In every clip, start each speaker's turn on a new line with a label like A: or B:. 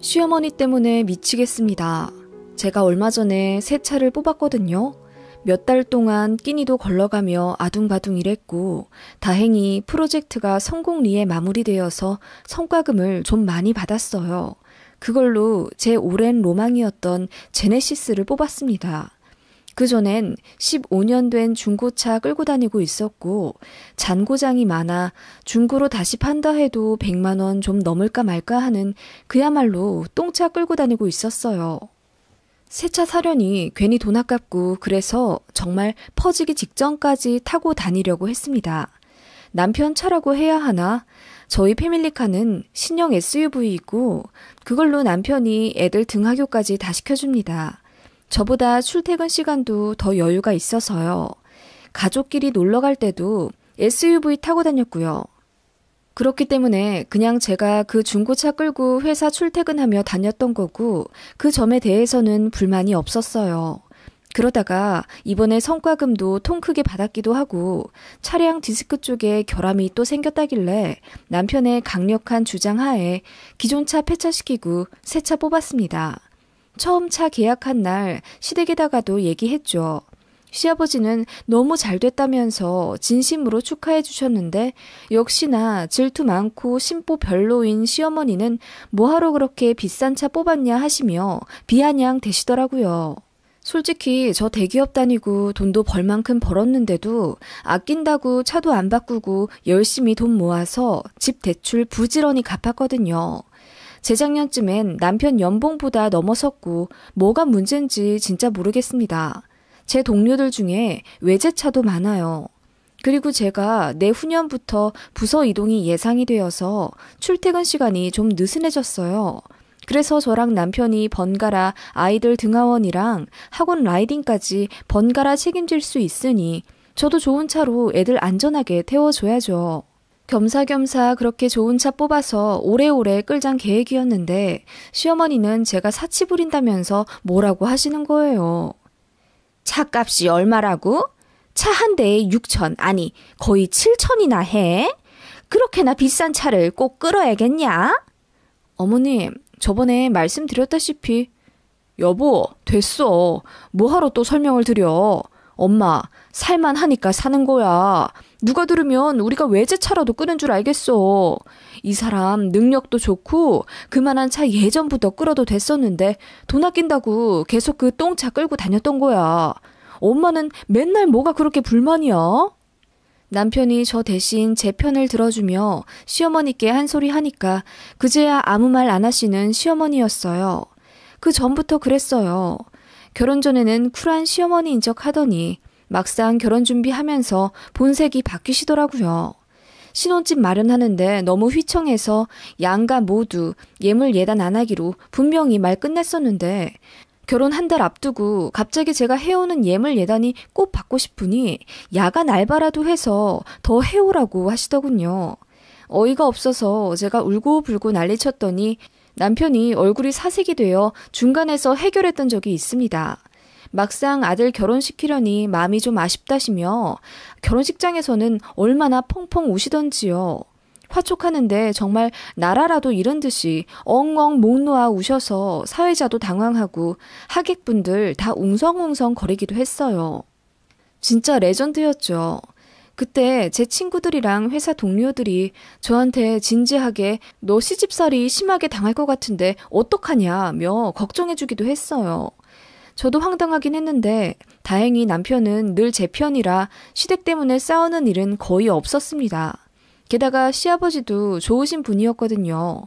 A: 시어머니 때문에 미치겠습니다. 제가 얼마 전에 새 차를 뽑았거든요. 몇 달 동안 끼니도 걸러가며 아둥바둥 일했고 다행히 프로젝트가 성공리에 마무리되어서 성과금을 좀 많이 받았어요. 그걸로 제 오랜 로망이었던 제네시스를 뽑았습니다. 그전엔 15년 된 중고차 끌고 다니고 있었고 잔고장이 많아 중고로 다시 판다 해도 100만 원 좀 넘을까 말까 하는 그야말로 똥차 끌고 다니고 있었어요. 새 차 사려니 괜히 돈 아깝고 그래서 정말 퍼지기 직전까지 타고 다니려고 했습니다. 남편 차라고 해야 하나? 저희 패밀리카는 신형 SUV이고 그걸로 남편이 애들 등하교까지 다 시켜줍니다. 저보다 출퇴근 시간도 더 여유가 있어서요. 가족끼리 놀러 갈 때도 SUV 타고 다녔고요. 그렇기 때문에 그냥 제가 그 중고차 끌고 회사 출퇴근하며 다녔던 거고 그 점에 대해서는 불만이 없었어요. 그러다가 이번에 성과금도 통 크게 받았기도 하고 차량 디스크 쪽에 결함이 또 생겼다길래 남편의 강력한 주장 하에 기존 차 폐차시키고 새 차 뽑았습니다. 처음 차 계약한 날 시댁에다가도 얘기했죠. 시아버지는 너무 잘 됐다면서 진심으로 축하해 주셨는데 역시나 질투 많고 심보 별로인 시어머니는 뭐하러 그렇게 비싼 차 뽑았냐 하시며 비아냥 대시더라고요. 솔직히 저 대기업 다니고 돈도 벌 만큼 벌었는데도 아낀다고 차도 안 바꾸고 열심히 돈 모아서 집 대출 부지런히 갚았거든요. 재작년쯤엔 남편 연봉보다 넘어섰고 뭐가 문제인지 진짜 모르겠습니다. 제 동료들 중에 외제차도 많아요. 그리고 제가 내후년부터 부서 이동이 예상이 되어서 출퇴근 시간이 좀 느슨해졌어요. 그래서 저랑 남편이 번갈아 아이들 등하원이랑 학원 라이딩까지 번갈아 책임질 수 있으니 저도 좋은 차로 애들 안전하게 태워줘야죠. 겸사겸사 그렇게 좋은 차 뽑아서 오래오래 끌잔 계획이었는데 시어머니는 제가 사치 부린다면서 뭐라고 하시는 거예요. 차값이 얼마라고? 차 한 대에 6천, 아니 거의 7천이나 해? 그렇게나 비싼 차를 꼭 끌어야겠냐? 어머님, 저번에 말씀드렸다시피 여보, 됐어. 뭐하러 또 설명을 드려. 엄마, 살만 하니까 사는 거야. 누가 들으면 우리가 외제차라도 끄는 줄 알겠어. 이 사람 능력도 좋고 그만한 차 예전부터 끌어도 됐었는데 돈 아낀다고 계속 그 똥차 끌고 다녔던 거야. 엄마는 맨날 뭐가 그렇게 불만이야? 남편이 저 대신 제 편을 들어주며 시어머니께 한 소리 하니까 그제야 아무 말 안 하시는 시어머니였어요. 그 전부터 그랬어요. 결혼 전에는 쿨한 시어머니인 척 하더니 막상 결혼 준비하면서 본색이 바뀌시더라고요. 신혼집 마련하는데 너무 휘청해서 양가 모두 예물 예단 안 하기로 분명히 말 끝냈었는데 결혼 한 달 앞두고 갑자기 제가 해오는 예물 예단이 꼭 받고 싶으니 야간 알바라도 해서 더 해오라고 하시더군요. 어이가 없어서 제가 울고불고 난리쳤더니 남편이 얼굴이 사색이 되어 중간에서 해결했던 적이 있습니다. 막상 아들 결혼시키려니 마음이 좀 아쉽다시며 결혼식장에서는 얼마나 펑펑 우시던지요. 화촉하는데 정말 나라라도 잃은 듯이 엉엉 목 놓아 우셔서 사회자도 당황하고 하객분들 다 웅성웅성 거리기도 했어요. 진짜 레전드였죠. 그때 제 친구들이랑 회사 동료들이 저한테 진지하게 너 시집살이 심하게 당할 것 같은데 어떡하냐며 걱정해주기도 했어요. 저도 황당하긴 했는데 다행히 남편은 늘 제 편이라 시댁 때문에 싸우는 일은 거의 없었습니다. 게다가 시아버지도 좋으신 분이었거든요.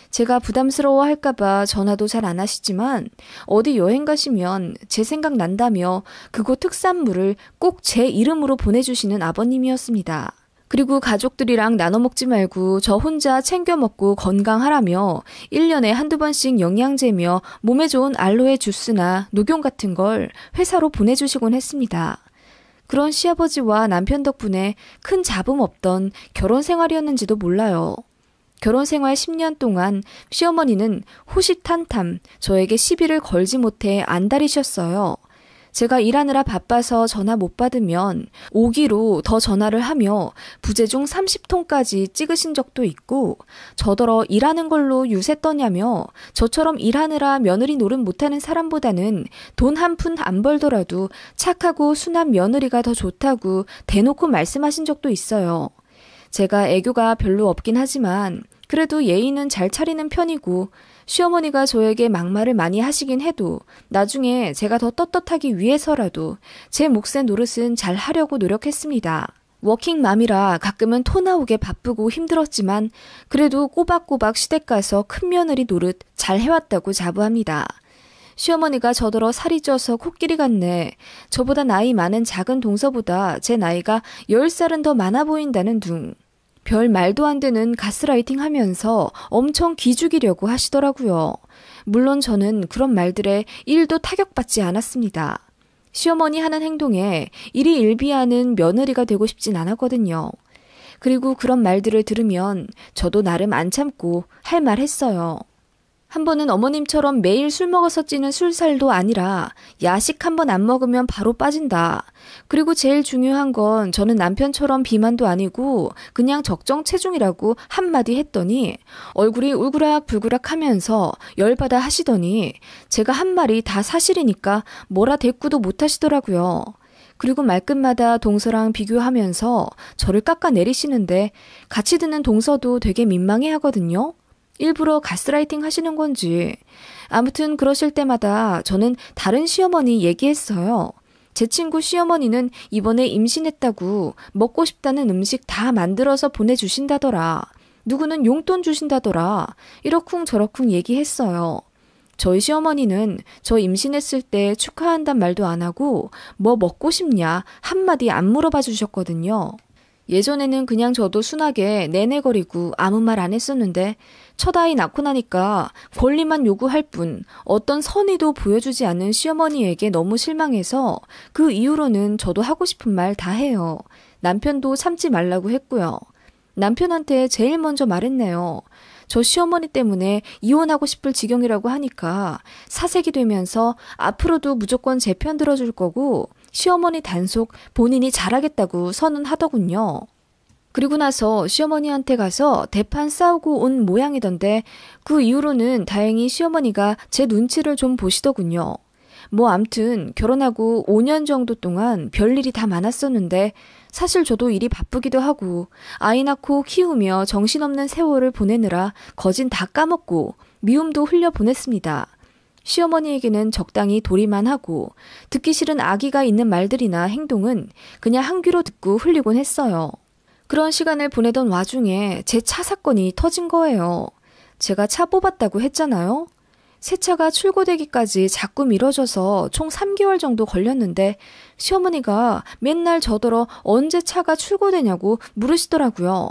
A: 제가 부담스러워 할까봐 전화도 잘 안 하시지만 어디 여행 가시면 제 생각 난다며 그곳 특산물을 꼭 제 이름으로 보내주시는 아버님이었습니다. 그리고 가족들이랑 나눠 먹지 말고 저 혼자 챙겨 먹고 건강하라며 1년에 한두 번씩 영양제며 몸에 좋은 알로에 주스나 녹용 같은 걸 회사로 보내주시곤 했습니다. 그런 시아버지와 남편 덕분에 큰 잡음 없던 결혼 생활이었는지도 몰라요. 결혼 생활 10년 동안 시어머니는 호시탄탐 저에게 시비를 걸지 못해 안달이셨어요. 제가 일하느라 바빠서 전화 못 받으면 오기로 더 전화를 하며 부재중 30통까지 찍으신 적도 있고 저더러 일하는 걸로 유세 떠냐며 저처럼 일하느라 며느리 노릇 못하는 사람보다는 돈 한 푼 안 벌더라도 착하고 순한 며느리가 더 좋다고 대놓고 말씀하신 적도 있어요. 제가 애교가 별로 없긴 하지만 그래도 예의는 잘 차리는 편이고 시어머니가 저에게 막말을 많이 하시긴 해도 나중에 제가 더 떳떳하기 위해서라도 제 몫의 노릇은 잘 하려고 노력했습니다. 워킹맘이라 가끔은 토 나오게 바쁘고 힘들었지만 그래도 꼬박꼬박 시댁 가서 큰며느리 노릇 잘 해왔다고 자부합니다. 시어머니가 저더러 살이 쪄서 코끼리 같네. 저보다 나이 많은 작은 동서보다 제 나이가 10살은 더 많아 보인다는 둥. 별 말도 안 되는 가스라이팅 하면서 엄청 기죽이려고 하시더라고요. 물론 저는 그런 말들에 1도 타격받지 않았습니다. 시어머니 하는 행동에 일희일비하는 며느리가 되고 싶진 않았거든요. 그리고 그런 말들을 들으면 저도 나름 안 참고 할 말 했어요. 한 번은 어머님처럼 매일 술 먹어서 찌는 술살도 아니라 야식 한 번 안 먹으면 바로 빠진다. 그리고 제일 중요한 건 저는 남편처럼 비만도 아니고 그냥 적정 체중이라고 한마디 했더니 얼굴이 울그락불그락 하면서 열받아 하시더니 제가 한 말이 다 사실이니까 뭐라 대꾸도 못 하시더라고요. 그리고 말끝마다 동서랑 비교하면서 저를 깎아내리시는데 같이 듣는 동서도 되게 민망해 하거든요. 일부러 가스라이팅 하시는 건지. 아무튼 그러실 때마다 저는 다른 시어머니 얘기했어요. 제 친구 시어머니는 이번에 임신했다고 먹고 싶다는 음식 다 만들어서 보내주신다더라. 누구는 용돈 주신다더라. 이러쿵저러쿵 얘기했어요. 저희 시어머니는 저 임신했을 때 축하한단 말도 안 하고 뭐 먹고 싶냐 한마디 안 물어봐 주셨거든요. 예전에는 그냥 저도 순하게 내내거리고 아무 말 안 했었는데 첫 아이 낳고 나니까 권리만 요구할 뿐 어떤 선의도 보여주지 않는 시어머니에게 너무 실망해서 그 이후로는 저도 하고 싶은 말 다 해요. 남편도 참지 말라고 했고요. 남편한테 제일 먼저 말했네요. 저 시어머니 때문에 이혼하고 싶을 지경이라고 하니까 사색이 되면서 앞으로도 무조건 제 편 들어줄 거고 시어머니 단속 본인이 잘하겠다고 선언하더군요. 그리고 나서 시어머니한테 가서 대판 싸우고 온 모양이던데 그 이후로는 다행히 시어머니가 제 눈치를 좀 보시더군요. 뭐 암튼 결혼하고 5년 정도 동안 별일이 다 많았었는데 사실 저도 일이 바쁘기도 하고 아이 낳고 키우며 정신없는 세월을 보내느라 거진 다 까먹고 미움도 흘려 보냈습니다. 시어머니에게는 적당히 도리만 하고 듣기 싫은 악의가 있는 말들이나 행동은 그냥 한 귀로 듣고 흘리곤 했어요. 그런 시간을 보내던 와중에 제 차 사건이 터진 거예요. 제가 차 뽑았다고 했잖아요. 새 차가 출고되기까지 자꾸 미뤄져서 총 3개월 정도 걸렸는데 시어머니가 맨날 저더러 언제 차가 출고되냐고 물으시더라고요.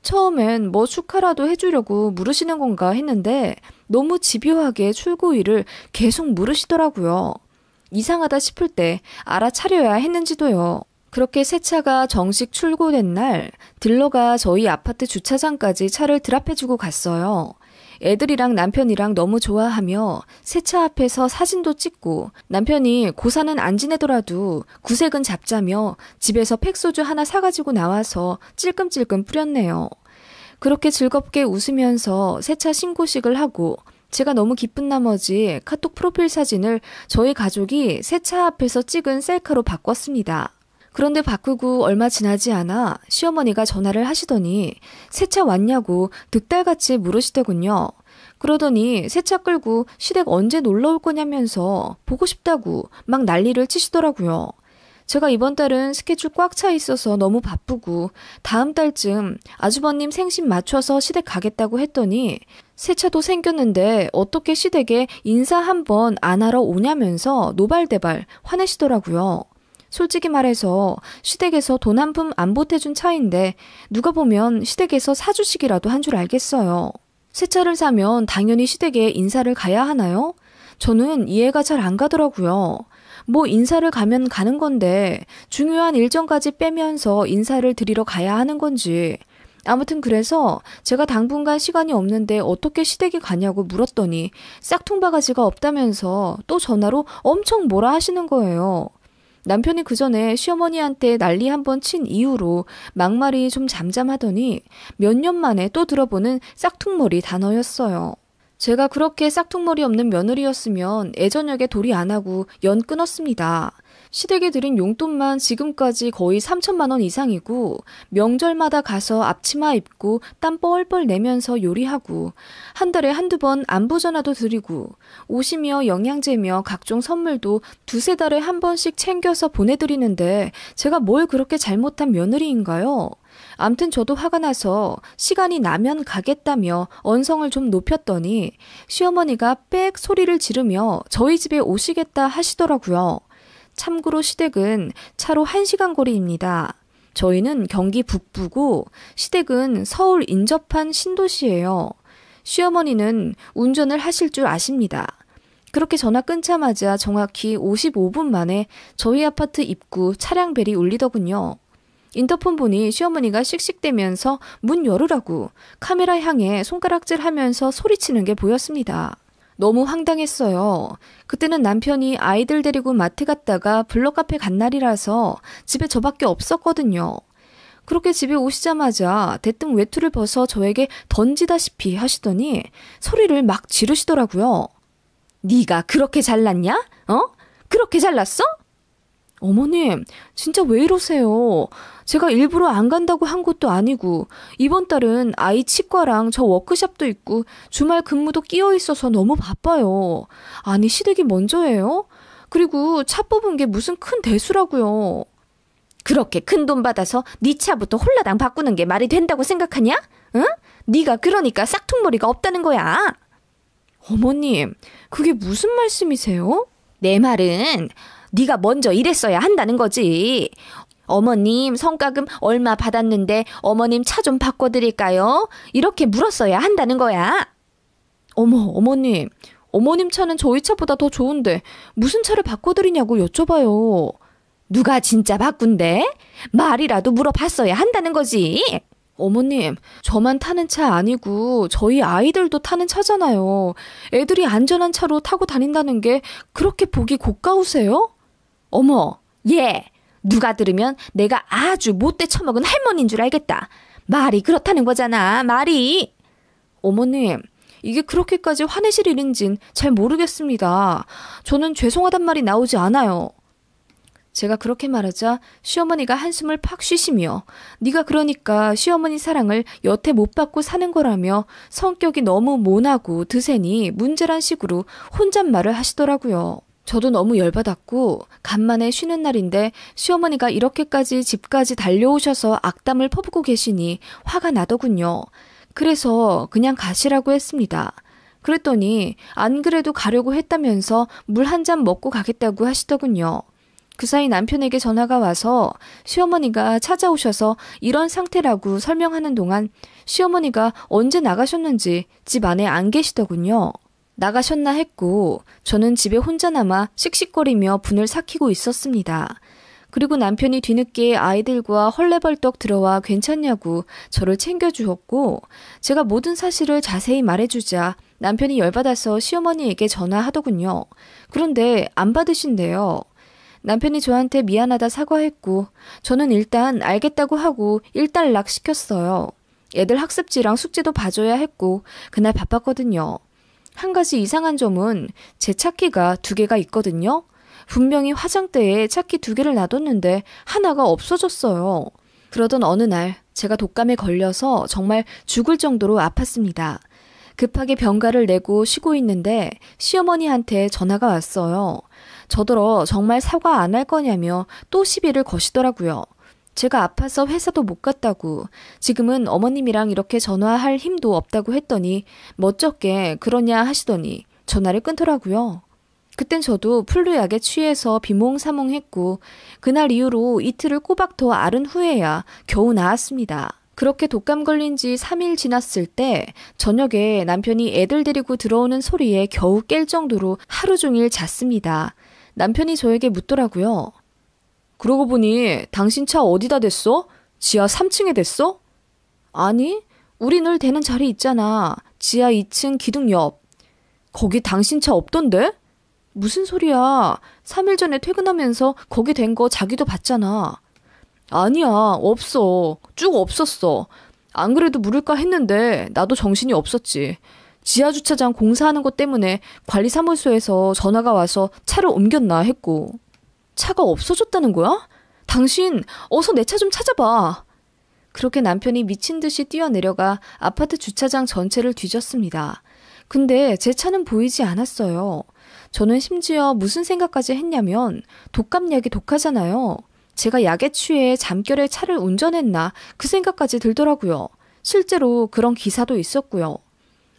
A: 처음엔 뭐 축하라도 해주려고 물으시는 건가 했는데 너무 집요하게 출고일을 계속 물으시더라고요. 이상하다 싶을 때 알아차려야 했는지도요. 그렇게 새 차가 정식 출고된 날 딜러가 저희 아파트 주차장까지 차를 드랍해주고 갔어요. 애들이랑 남편이랑 너무 좋아하며 새 차 앞에서 사진도 찍고 남편이 고사는 안 지내더라도 구색은 잡자며 집에서 팩소주 하나 사가지고 나와서 찔끔찔끔 뿌렸네요. 그렇게 즐겁게 웃으면서 새 차 신고식을 하고 제가 너무 기쁜 나머지 카톡 프로필 사진을 저희 가족이 새 차 앞에서 찍은 셀카로 바꿨습니다. 그런데 바꾸고 얼마 지나지 않아 시어머니가 전화를 하시더니 새 차 왔냐고 득달같이 물으시더군요. 그러더니 새 차 끌고 시댁 언제 놀러 올 거냐면서 보고 싶다고 막 난리를 치시더라고요. 제가 이번 달은 스케줄 꽉 차 있어서 너무 바쁘고 다음 달쯤 아주버님 생신 맞춰서 시댁 가겠다고 했더니 새 차도 생겼는데 어떻게 시댁에 인사 한번 안 하러 오냐면서 노발대발 화내시더라고요. 솔직히 말해서 시댁에서 돈 한 푼 안 보태준 차인데 누가 보면 시댁에서 사주시기라도 한 줄 알겠어요. 새 차를 사면 당연히 시댁에 인사를 가야 하나요? 저는 이해가 잘 안 가더라고요. 뭐 인사를 가면 가는 건데 중요한 일정까지 빼면서 인사를 드리러 가야 하는 건지 아무튼 그래서 제가 당분간 시간이 없는데 어떻게 시댁에 가냐고 물었더니 싹퉁바가지가 없다면서 또 전화로 엄청 뭐라 하시는 거예요. 남편이 그 전에 시어머니한테 난리 한번 친 이후로 막말이 좀 잠잠하더니 몇 년 만에 또 들어보는 싹퉁머리 단어였어요. 제가 그렇게 싹퉁머리 없는 며느리였으면 애저녁에 도리 안 하고 연 끊었습니다. 시댁에 드린 용돈만 지금까지 거의 3천만 원 이상이고 명절마다 가서 앞치마 입고 땀 뻘뻘 내면서 요리하고 한 달에 한두 번 안부 전화도 드리고 옷이며 영양제며 각종 선물도 두세 달에 한 번씩 챙겨서 보내드리는데 제가 뭘 그렇게 잘못한 며느리인가요? 암튼 저도 화가 나서 시간이 나면 가겠다며 언성을 좀 높였더니 시어머니가 빽 소리를 지르며 저희 집에 오시겠다 하시더라고요. 참고로 시댁은 차로 1시간 거리입니다. 저희는 경기 북부고 시댁은 서울 인접한 신도시예요. 시어머니는 운전을 하실 줄 아십니다. 그렇게 전화 끊자마자 정확히 55분 만에 저희 아파트 입구 차량벨이 울리더군요. 인터폰 보니 시어머니가 씩씩대면서 문 열으라고 카메라 향해 손가락질하면서 소리치는 게 보였습니다. 너무 황당했어요. 그때는 남편이 아이들 데리고 마트 갔다가 블럭카페 간 날이라서 집에 저밖에 없었거든요. 그렇게 집에 오시자마자 대뜸 외투를 벗어 저에게 던지다시피 하시더니 소리를 막 지르시더라고요. 네가 그렇게 잘났냐? 그렇게 잘났어? 어머님, 진짜 왜 이러세요? 제가 일부러 안 간다고 한 것도 아니고 이번 달은 아이 치과랑 저 워크숍도 있고 주말 근무도 끼어 있어서 너무 바빠요. 아니 시댁이 먼저예요? 그리고 차 뽑은 게 무슨 큰 대수라고요. 그렇게 큰 돈 받아서 네 차부터 홀라당 바꾸는 게 말이 된다고 생각하냐? 응? 네가 그러니까 싹퉁머리가 없다는 거야. 어머님, 그게 무슨 말씀이세요? 내 말은 네가 먼저 이랬어야 한다는 거지. 어머님 성과금 얼마 받았는데 어머님 차 좀 바꿔드릴까요? 이렇게 물었어야 한다는 거야. 어머님. 어머님 차는 저희 차보다 더 좋은데 무슨 차를 바꿔드리냐고 여쭤봐요. 누가 진짜 바꾼대? 말이라도 물어봤어야 한다는 거지. 어머님, 저만 타는 차 아니고 저희 아이들도 타는 차잖아요. 애들이 안전한 차로 타고 다닌다는 게 그렇게 보기 고가우세요? 어머, 얘! 누가 들으면 내가 아주 못돼 처먹은 할머니인 줄 알겠다. 말이 그렇다는 거잖아, 말이. 어머님, 이게 그렇게까지 화내실 일인진 잘 모르겠습니다. 저는 죄송하단 말이 나오지 않아요. 제가 그렇게 말하자 시어머니가 한숨을 팍 쉬시며 네가 그러니까 시어머니 사랑을 여태 못 받고 사는 거라며 성격이 너무 모나고 드세니 문제란 식으로 혼잣말을 하시더라고요. 저도 너무 열받았고 간만에 쉬는 날인데 시어머니가 이렇게까지 집까지 달려오셔서 악담을 퍼붓고 계시니 화가 나더군요. 그래서 그냥 가시라고 했습니다. 그랬더니 안 그래도 가려고 했다면서 물 한 잔 먹고 가겠다고 하시더군요. 그 사이 남편에게 전화가 와서 시어머니가 찾아오셔서 이런 상태라고 설명하는 동안 시어머니가 언제 나가셨는지 집 안에 안 계시더군요. 나가셨나 했고 저는 집에 혼자 남아 씩씩거리며 분을 삭히고 있었습니다. 그리고 남편이 뒤늦게 아이들과 헐레벌떡 들어와 괜찮냐고 저를 챙겨주었고 제가 모든 사실을 자세히 말해주자 남편이 열받아서 시어머니에게 전화하더군요. 그런데 안 받으신대요. 남편이 저한테 미안하다 사과했고 저는 일단 알겠다고 하고 일단락 시켰어요. 애들 학습지랑 숙제도 봐줘야 했고 그날 바빴거든요. 한 가지 이상한 점은 제 차키가 2개가 있거든요. 분명히 화장대에 차키 2개를 놔뒀는데 하나가 없어졌어요. 그러던 어느 날 제가 독감에 걸려서 정말 죽을 정도로 아팠습니다. 급하게 병가를 내고 쉬고 있는데 시어머니한테 전화가 왔어요. 저더러 정말 사과 안 할 거냐며 또 시비를 거시더라고요. 제가 아파서 회사도 못 갔다고 지금은 어머님이랑 이렇게 전화할 힘도 없다고 했더니 멋쩍게 그러냐 하시더니 전화를 끊더라고요. 그땐 저도 플루약에 취해서 비몽사몽했고 그날 이후로 이틀을 꼬박 더 앓은 후에야 겨우 나았습니다. 그렇게 독감 걸린 지 3일 지났을 때 저녁에 남편이 애들 데리고 들어오는 소리에 겨우 깰 정도로 하루 종일 잤습니다. 남편이 저에게 묻더라고요. 그러고 보니 당신 차 어디다 댔어? 지하 3층에 댔어? 아니, 우리 늘 대는 자리 있잖아. 지하 2층 기둥 옆. 거기 당신 차 없던데? 무슨 소리야. 3일 전에 퇴근하면서 거기 댄 거 자기도 봤잖아. 아니야, 없어. 쭉 없었어. 안 그래도 물을까 했는데 나도 정신이 없었지. 지하주차장 공사하는 것 때문에 관리사무소에서 전화가 와서 차를 옮겼나 했고. 차가 없어졌다는 거야? 당신 어서 내 차 좀 찾아봐. 그렇게 남편이 미친 듯이 뛰어내려가 아파트 주차장 전체를 뒤졌습니다. 근데 제 차는 보이지 않았어요. 저는 심지어 무슨 생각까지 했냐면 독감약이 독하잖아요. 제가 약에 취해 잠결에 차를 운전했나 그 생각까지 들더라고요. 실제로 그런 기사도 있었고요.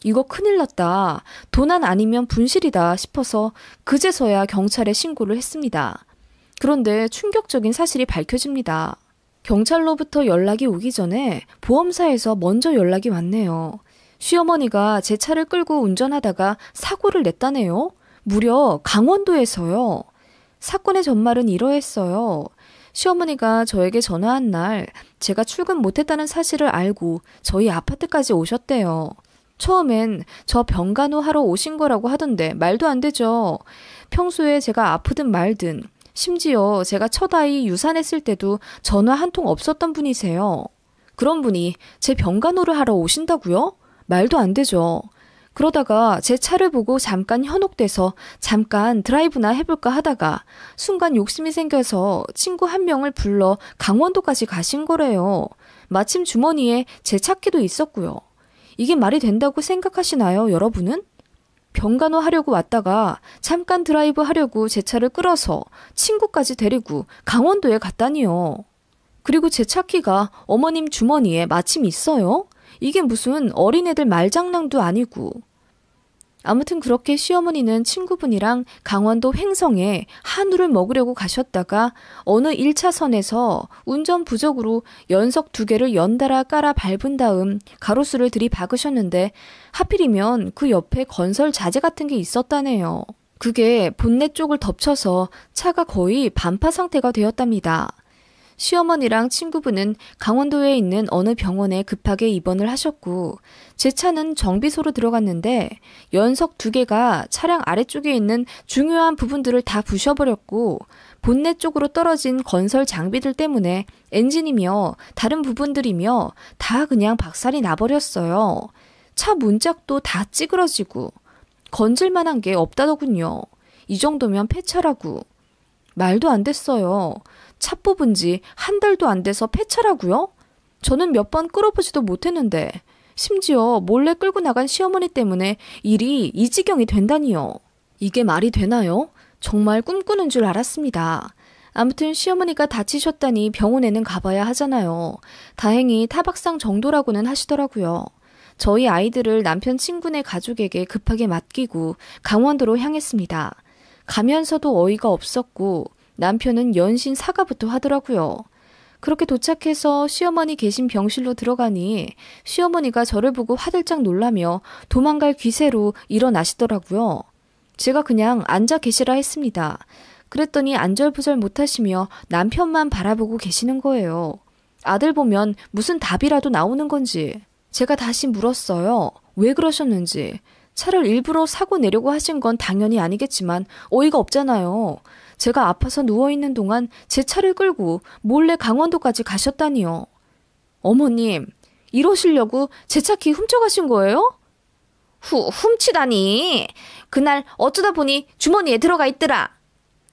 A: 이거 큰일 났다. 도난 아니면 분실이다 싶어서 그제서야 경찰에 신고를 했습니다. 그런데 충격적인 사실이 밝혀집니다. 경찰로부터 연락이 오기 전에 보험사에서 먼저 연락이 왔네요. 시어머니가 제 차를 끌고 운전하다가 사고를 냈다네요. 무려 강원도에서요. 사건의 전말은 이러했어요. 시어머니가 저에게 전화한 날 제가 출근 못했다는 사실을 알고 저희 아파트까지 오셨대요. 처음엔 저 병간호 하러 오신 거라고 하던데 말도 안 되죠. 평소에 제가 아프든 말든 심지어 제가 첫 아이 유산했을 때도 전화 한 통 없었던 분이세요. 그런 분이 제 병간호를 하러 오신다고요? 말도 안 되죠. 그러다가 제 차를 보고 잠깐 현혹돼서 잠깐 드라이브나 해볼까 하다가 순간 욕심이 생겨서 친구 한 명을 불러 강원도까지 가신 거래요. 마침 주머니에 제 차키도 있었고요. 이게 말이 된다고 생각하시나요, 여러분은? 병간호 하려고 왔다가 잠깐 드라이브 하려고 제 차를 끌어서 친구까지 데리고 강원도에 갔다니요. 그리고 제 차키가 어머님 주머니에 마침 있어요? 이게 무슨 어린애들 말장난도 아니고. 아무튼 그렇게 시어머니는 친구분이랑 강원도 횡성에 한우를 먹으려고 가셨다가 어느 1차선에서 운전 부족으로 연석 2개를 연달아 깔아 밟은 다음 가로수를 들이박으셨는데 하필이면 그 옆에 건설 자재 같은 게 있었다네요. 그게 본넷 쪽을 덮쳐서 차가 거의 반파 상태가 되었답니다. 시어머니랑 친구분은 강원도에 있는 어느 병원에 급하게 입원을 하셨고 제 차는 정비소로 들어갔는데 연석 2개가 차량 아래쪽에 있는 중요한 부분들을 다 부셔버렸고 본넷 쪽으로 떨어진 건설 장비들 때문에 엔진이며 다른 부분들이며 다 그냥 박살이 나버렸어요. 차 문짝도 다 찌그러지고 건질만한 게 없다더군요. 이 정도면 폐차라고. 말도 안 됐어요. 차 뽑은 지 한 달도 안 돼서 폐차라고요? 저는 몇 번 끌어보지도 못했는데 심지어 몰래 끌고 나간 시어머니 때문에 일이 이 지경이 된다니요. 이게 말이 되나요? 정말 꿈꾸는 줄 알았습니다. 아무튼 시어머니가 다치셨다니 병원에는 가봐야 하잖아요. 다행히 타박상 정도라고는 하시더라고요. 저희 아이들을 남편 친구네 가족에게 급하게 맡기고 강원도로 향했습니다. 가면서도 어이가 없었고 남편은 연신 사과부터 하더라고요. 그렇게 도착해서 시어머니 계신 병실로 들어가니 시어머니가 저를 보고 화들짝 놀라며 도망갈 기세로 일어나시더라고요. 제가 그냥 앉아 계시라 했습니다. 그랬더니 안절부절 못하시며 남편만 바라보고 계시는 거예요. 아들 보면 무슨 답이라도 나오는 건지. 제가 다시 물었어요. 왜 그러셨는지. 차를 일부러 사고 내려고 하신 건 당연히 아니겠지만 어이가 없잖아요. 제가 아파서 누워있는 동안 제 차를 끌고 몰래 강원도까지 가셨다니요. 어머님, 이러시려고 제 차키 훔쳐가신 거예요? 훔치다니. 그날 어쩌다 보니 주머니에 들어가 있더라.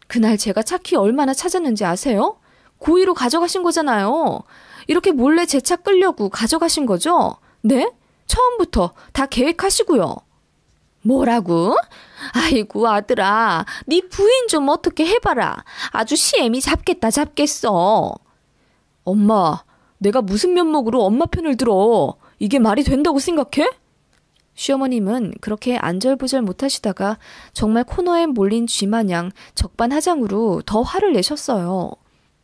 A: 그날 제가 차키 얼마나 찾았는지 아세요? 고의로 가져가신 거잖아요. 이렇게 몰래 제 차 끌려고 가져가신 거죠? 네? 처음부터 다 계획하시고요. 뭐라고? 아이고 아들아, 네 부인 좀 어떻게 해봐라. 아주 시애미 잡겠어. 엄마, 내가 무슨 면목으로 엄마 편을 들어. 이게 말이 된다고 생각해? 시어머님은 그렇게 안절부절 못하시다가 정말 코너에 몰린 쥐마냥 적반하장으로 더 화를 내셨어요.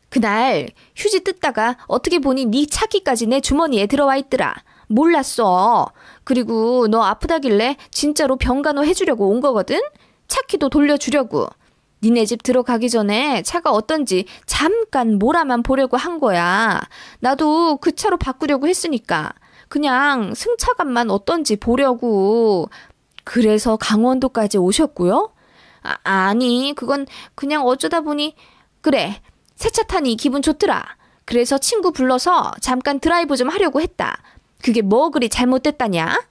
A: 그날 휴지 뜯다가 어떻게 보니 네 차키까지 내 주머니에 들어와 있더라. 몰랐어. 그리고 너 아프다길래 진짜로 병간호 해주려고 온 거거든? 차키도 돌려주려고. 니네 집 들어가기 전에 차가 어떤지 잠깐 몰아만 보려고 한 거야. 나도 그 차로 바꾸려고 했으니까. 그냥 승차감만 어떤지 보려고. 그래서 강원도까지 오셨고요? 아니, 그건 그냥 어쩌다 보니. 그래, 새 차 타니 기분 좋더라. 그래서 친구 불러서 잠깐 드라이브 좀 하려고 했다. 그게 뭐 그리 잘못됐다냐?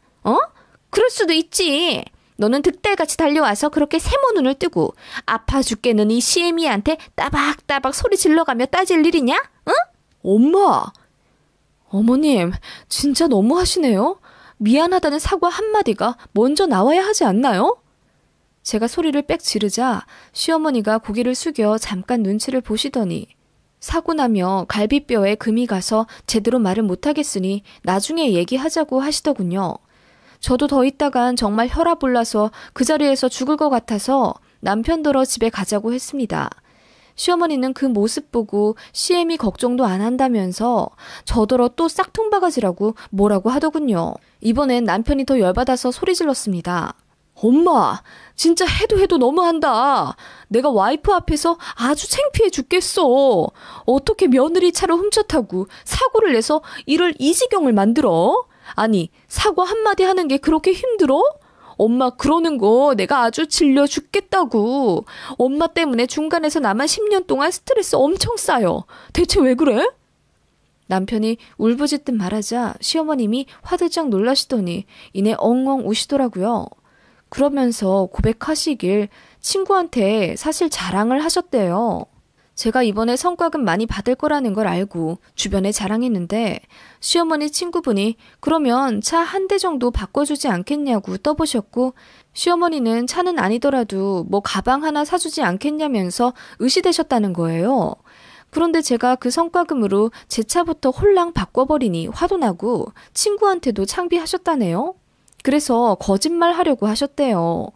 A: 그럴 수도 있지. 너는 득달같이 달려와서 그렇게 세모 눈을 뜨고 아파 죽겠는 이 시애미한테 따박따박 소리 질러가며 따질 일이냐? 응? 엄마! 어머님, 진짜 너무하시네요. 미안하다는 사과 한마디가 먼저 나와야 하지 않나요? 제가 소리를 빽 지르자 시어머니가 고개를 숙여 잠깐 눈치를 보시더니 사고 나며 갈비뼈에 금이 가서 제대로 말을 못하겠으니 나중에 얘기하자고 하시더군요. 저도 더 있다간 정말 혈압 올라서 그 자리에서 죽을 것 같아서 남편더러 집에 가자고 했습니다. 시어머니는 그 모습 보고 시애미 걱정도 안 한다면서 저더러 또 싹퉁바가지라고 뭐라고 하더군요. 이번엔 남편이 더 열받아서 소리 질렀습니다. 엄마, 진짜 해도 너무한다. 내가 와이프 앞에서 아주 창피해 죽겠어. 어떻게 며느리 차를 훔쳐타고 사고를 내서 이를 이 지경을 만들어? 아니, 사과 한마디 하는 게 그렇게 힘들어? 엄마 그러는 거 내가 아주 질려 죽겠다고. 엄마 때문에 중간에서 나만 10년 동안 스트레스 엄청 쌓여. 대체 왜 그래? 남편이 울부짖듯 말하자 시어머님이 화들짝 놀라시더니 이내 엉엉 우시더라고요. 그러면서 고백하시길 친구한테 사실 자랑을 하셨대요. 제가 이번에 성과급 많이 받을 거라는 걸 알고 주변에 자랑했는데 시어머니 친구분이 그러면 차 한 대 정도 바꿔주지 않겠냐고 떠보셨고 시어머니는 차는 아니더라도 뭐 가방 하나 사주지 않겠냐면서 의시되셨다는 거예요. 그런데 제가 그 성과금으로 제 차부터 홀랑 바꿔버리니 화도 나고 친구한테도 창피하셨다네요. 그래서 거짓말 하려고 하셨대요.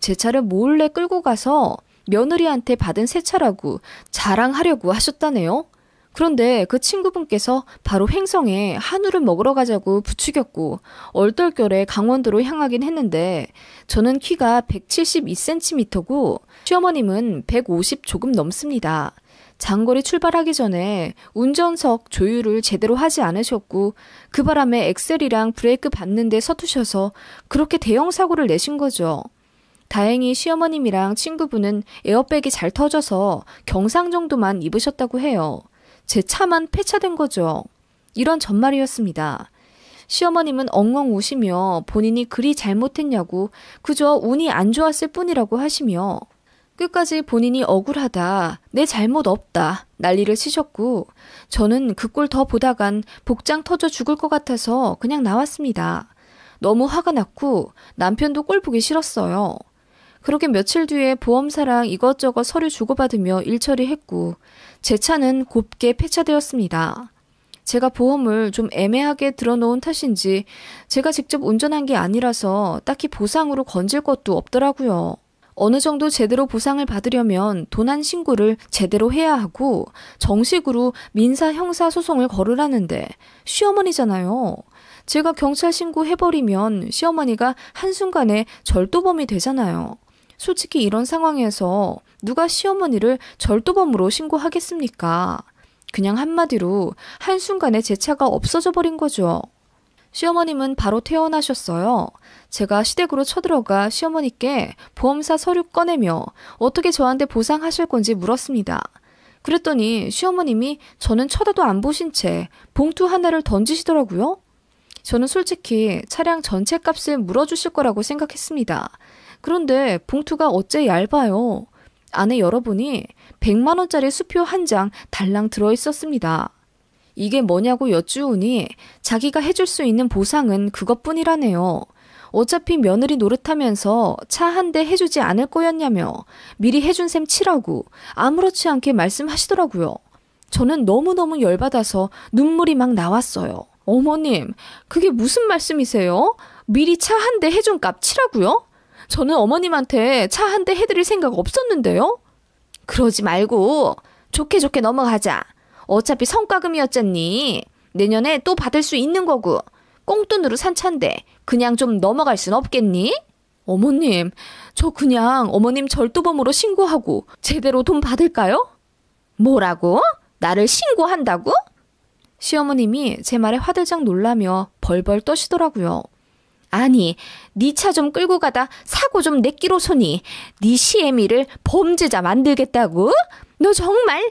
A: 제 차를 몰래 끌고 가서 며느리한테 받은 새 차라고 자랑하려고 하셨다네요. 그런데 그 친구분께서 바로 횡성에 한우를 먹으러 가자고 부추겼고 얼떨결에 강원도로 향하긴 했는데 저는 키가 172cm고 시어머님은 150 조금 넘습니다. 장거리 출발하기 전에 운전석 조율을 제대로 하지 않으셨고 그 바람에 엑셀이랑 브레이크 밟는데 서투셔서 그렇게 대형 사고를 내신 거죠. 다행히 시어머님이랑 친구분은 에어백이 잘 터져서 경상 정도만 입으셨다고 해요. 제 차만 폐차된 거죠. 이런 전말이었습니다. 시어머님은 엉엉 우시며 본인이 그리 잘못했냐고 그저 운이 안 좋았을 뿐이라고 하시며 끝까지 본인이 억울하다, 내 잘못 없다 난리를 치셨고 저는 그 꼴 더 보다간 복장 터져 죽을 것 같아서 그냥 나왔습니다. 너무 화가 났고 남편도 꼴 보기 싫었어요. 그렇게 며칠 뒤에 보험사랑 이것저것 서류 주고받으며 일 처리했고 제 차는 곱게 폐차되었습니다. 제가 보험을 좀 애매하게 들어놓은 탓인지 제가 직접 운전한 게 아니라서 딱히 보상으로 건질 것도 없더라고요. 어느 정도 제대로 보상을 받으려면 도난 신고를 제대로 해야 하고 정식으로 민사 형사 소송을 걸으라는데 시어머니잖아요. 제가 경찰 신고해버리면 시어머니가 한순간에 절도범이 되잖아요. 솔직히 이런 상황에서 누가 시어머니를 절도범으로 신고하겠습니까? 그냥 한마디로 한순간에 제 차가 없어져 버린 거죠. 시어머님은 바로 퇴원하셨어요. 제가 시댁으로 쳐들어가 시어머니께 보험사 서류 꺼내며 어떻게 저한테 보상하실 건지 물었습니다. 그랬더니 시어머님이 저는 쳐다도 안 보신 채 봉투 하나를 던지시더라고요. 저는 솔직히 차량 전체 값을 물어주실 거라고 생각했습니다. 그런데 봉투가 어째 얇아요. 안에 열어보니 100만 원짜리 수표 한 장 달랑 들어있었습니다. 이게 뭐냐고 여쭈으니 자기가 해줄 수 있는 보상은 그것뿐이라네요. 어차피 며느리 노릇하면서 차 한 대 해주지 않을 거였냐며 미리 해준 셈 치라고 아무렇지 않게 말씀하시더라고요. 저는 너무너무 열받아서 눈물이 막 나왔어요. 어머님, 그게 무슨 말씀이세요? 미리 차 한 대 해준 값 치라고요? 저는 어머님한테 차 한 대 해드릴 생각 없었는데요? 그러지 말고 좋게 좋게 넘어가자. 어차피 성과금이었잖니. 내년에 또 받을 수 있는 거고 꽁돈으로 산 차인데 그냥 좀 넘어갈 순 없겠니? 어머님, 저 그냥 어머님 절도범으로 신고하고 제대로 돈 받을까요? 뭐라고? 나를 신고한다고? 시어머님이 제 말에 화들짝 놀라며 벌벌 떠시더라고요. 아니, 네 차 좀 끌고 가다 사고 좀 내끼로소니 네 시애미를 범죄자 만들겠다고? 너 정말?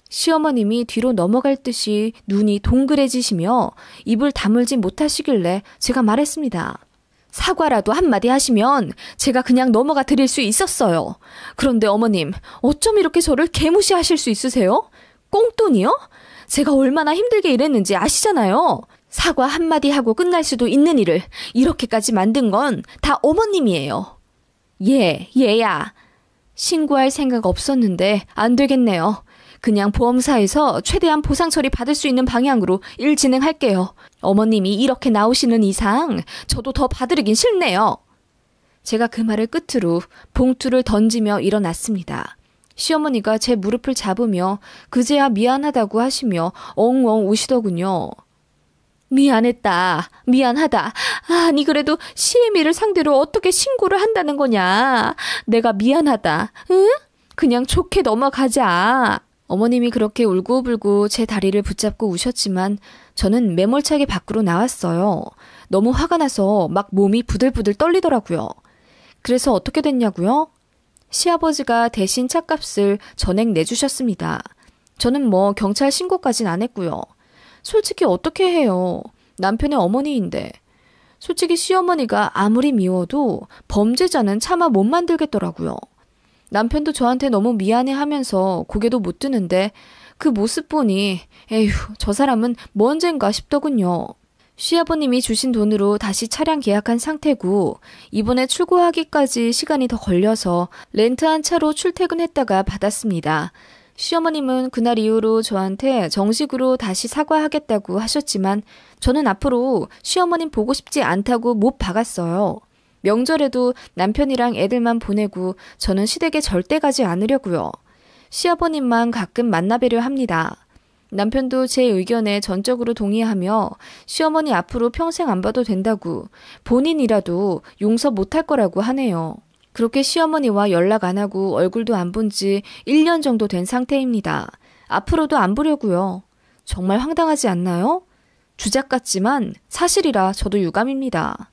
A: 시어머님이 뒤로 넘어갈 듯이 눈이 동그래지시며 입을 다물지 못하시길래 제가 말했습니다. 사과라도 한마디 하시면 제가 그냥 넘어가 드릴 수 있었어요. 그런데 어머님, 어쩜 이렇게 저를 개무시하실 수 있으세요? 꽁돈이요? 제가 얼마나 힘들게 일했는지 아시잖아요. 사과 한마디 하고 끝날 수도 있는 일을 이렇게까지 만든 건 다 어머님이에요. 얘야. 신고할 생각 없었는데 안 되겠네요. 그냥 보험사에서 최대한 보상 처리 받을 수 있는 방향으로 일 진행할게요. 어머님이 이렇게 나오시는 이상 저도 더 봐드리긴 싫네요. 제가 그 말을 끝으로 봉투를 던지며 일어났습니다. 시어머니가 제 무릎을 잡으며 그제야 미안하다고 하시며 엉엉 우시더군요. 미안하다. 아니 그래도 시애미를 상대로 어떻게 신고를 한다는 거냐. 내가 미안하다. 응? 그냥 좋게 넘어가자. 어머님이 그렇게 울고불고 제 다리를 붙잡고 우셨지만 저는 매몰차게 밖으로 나왔어요. 너무 화가 나서 막 몸이 부들부들 떨리더라고요. 그래서 어떻게 됐냐고요? 시아버지가 대신 차값을 전액 내주셨습니다. 저는 뭐 경찰 신고까진 안 했고요. 솔직히 어떻게 해요? 남편의 어머니인데. 솔직히 시어머니가 아무리 미워도 범죄자는 차마 못 만들겠더라고요. 남편도 저한테 너무 미안해하면서 고개도 못 드는데 그 모습 보니 에휴 저 사람은 뭐 언젠가 싶더군요. 시아버님이 주신 돈으로 다시 차량 계약한 상태고 이번에 출고하기까지 시간이 더 걸려서 렌트한 차로 출퇴근했다가 받았습니다. 시어머님은 그날 이후로 저한테 정식으로 다시 사과하겠다고 하셨지만 저는 앞으로 시어머님 보고 싶지 않다고 못 박았어요. 명절에도 남편이랑 애들만 보내고 저는 시댁에 절대 가지 않으려고요. 시아버님만 가끔 만나뵈려 합니다. 남편도 제 의견에 전적으로 동의하며 시어머니 앞으로 평생 안 봐도 된다고 본인이라도 용서 못할 거라고 하네요. 그렇게 시어머니와 연락 안 하고 얼굴도 안 본 지 1년 정도 된 상태입니다. 앞으로도 안 보려고요. 정말 황당하지 않나요? 주작 같지만 사실이라 저도 유감입니다.